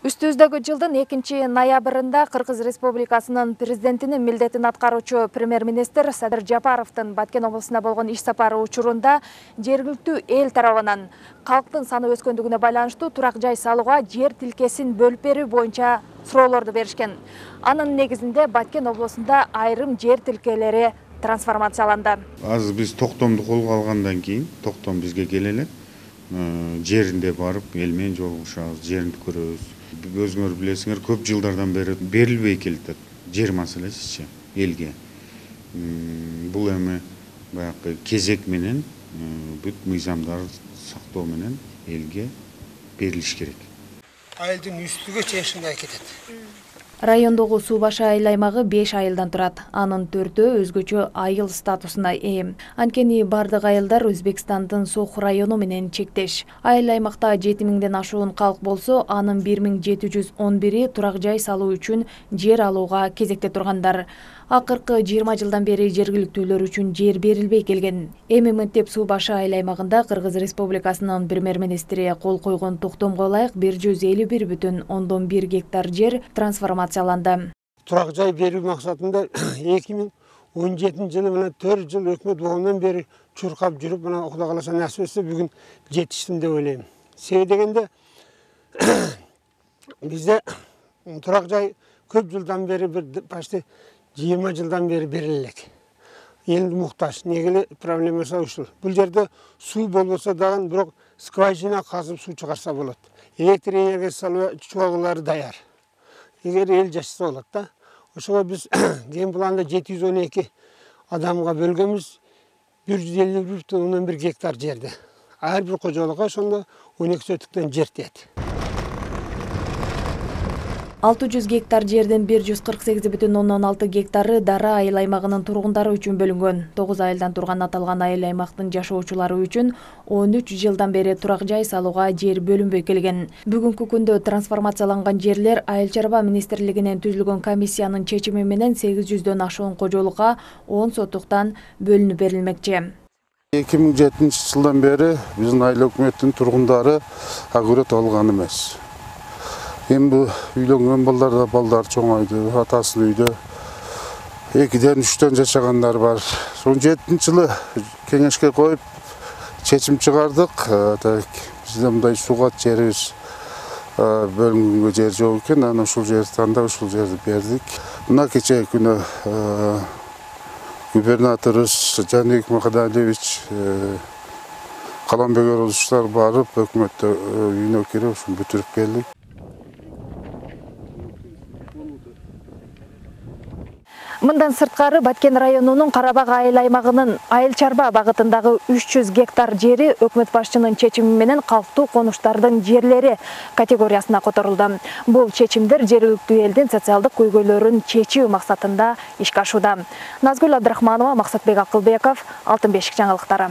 Үстүздөгү жылдын 2-ноябрында Кыргыз Республикасынын президентинин милдетин аткаруучу премьер-министр Садыр Жапаровдун Баткен облусуна болгон иш сапары учурунда жергиликтүү эл тарабынан калктын саны өскөндүгүнө байланыштуу турак жай салууга жер тилкесин бөлүп берүү боюнча суроолорду беришкен. Анын негизинде Баткен облусунда айрым жер тилкелери трансформацияланды. Азыр биз токтомду колго алгандан кийин токтом бизге келе элек. Жеринде барып, эл менен жолугушабыз, жеринди көрөбүз. Өзүңөр билесиңер, көп жылдардан бери берилбей келатат жер маселесичи элге. Бул эми баягы кезек менен бүт мыйзамдарды сактоо менен элге берилиш керек. Айылдын үстүгө чейишине кетет. Райондогу суу башы айыл аймагы 5 айылдан турат. Анын 4-өө өзгөчө айыл статусуна ээ. Анткени бардык айылдар Өзбекстандын Сох району менен чектеш. Айыл аймакта 7000ден ашуун калк болсо, анын 1711-и турак жай салуу үчүн жер алууга кезекте тургандар. Акыркы 20 жылдан бери жергиликтүүлөр үчүн жер берилбей келген. Эми мынтип суу башы айыл аймагында Кыргыз Республикасынын премьер-министри кол койгон токтомго ылайык 151,1 гектар жер трансформацияланды. Турак жай берүү максатында 2017 жылы менен 4 жыл өкмөт болгондон бери чуркап жүрүп, мына Кудай кааласа насип этсе бүгүн жетиштим деп ойлойм. Себеби дегенде бизде турак жай көп жылдан бери почти 20 жылдан бери берилелек. Эл муктаж, негеле проблемасы ушул. Бул жерде суу болбосо дагы бирок скважина казып суу чыгарса болот. Электр энергиясы салуу чугагылары даяр. Эгер эл жашаса болот да. Ошого биз ген планда 712 адамга бөлгөнбүз 151,1 гектар жерди. Ар бир кожолукка ошондо 12 сотуктан жер тиет. 600 гектар жерден 148,6 гектары Дара айыл аймагынын тургундары үчүн бөлүнгөн. 9 айылдан турган аталган айыл аймактын жашоочулары үчүн 13 жылдан бери турак жай салууга жер бөлүнбөй келген. Бүгүнкү күндө трансформацияланган жерлер Айыл чарба министрлигинен түзүлгөн комиссиянын чечими менен 800дөн ашуун кожолукка 10 сотуктан бөлүнүп берилмекчи. 2007 жылдан бери биздин айыл өкмөттүн тургундары агырет алган эмес. Эми үйлөнгөн балдар чоңойду, атасынын үйдө 2ден 3дөн жашагандар бар. Son 7-жылы кеңешке коюп чечим чыгардык. Бизде мындай сугат жерибиз бөлүнгөнгө жер жок экен, анан ушул жерди тандап ушул жерди бердик. Мына кечээ күнү губернаторубуз Жаныбек Махадалиевич Каламбек Орозуштар барып, өкмөттө үйүнө кирип ушуну бүтүрүп келдик. Мындан сырткары Баткен районунун Карабак айыл аймагынын айыл чарба багытындагы 300 гектар жери өкмөт башчынын чечими менен калктуу конуштардын жерлери категориясына которулду. Бул чечимдер жергиликтүү элдин социалдык көйгөйлөрүн чечүү максатында ишке ашууда. Назгүл Абдрахманова, Максатбек Акылбеков, Алтын бешик жаңылыктары.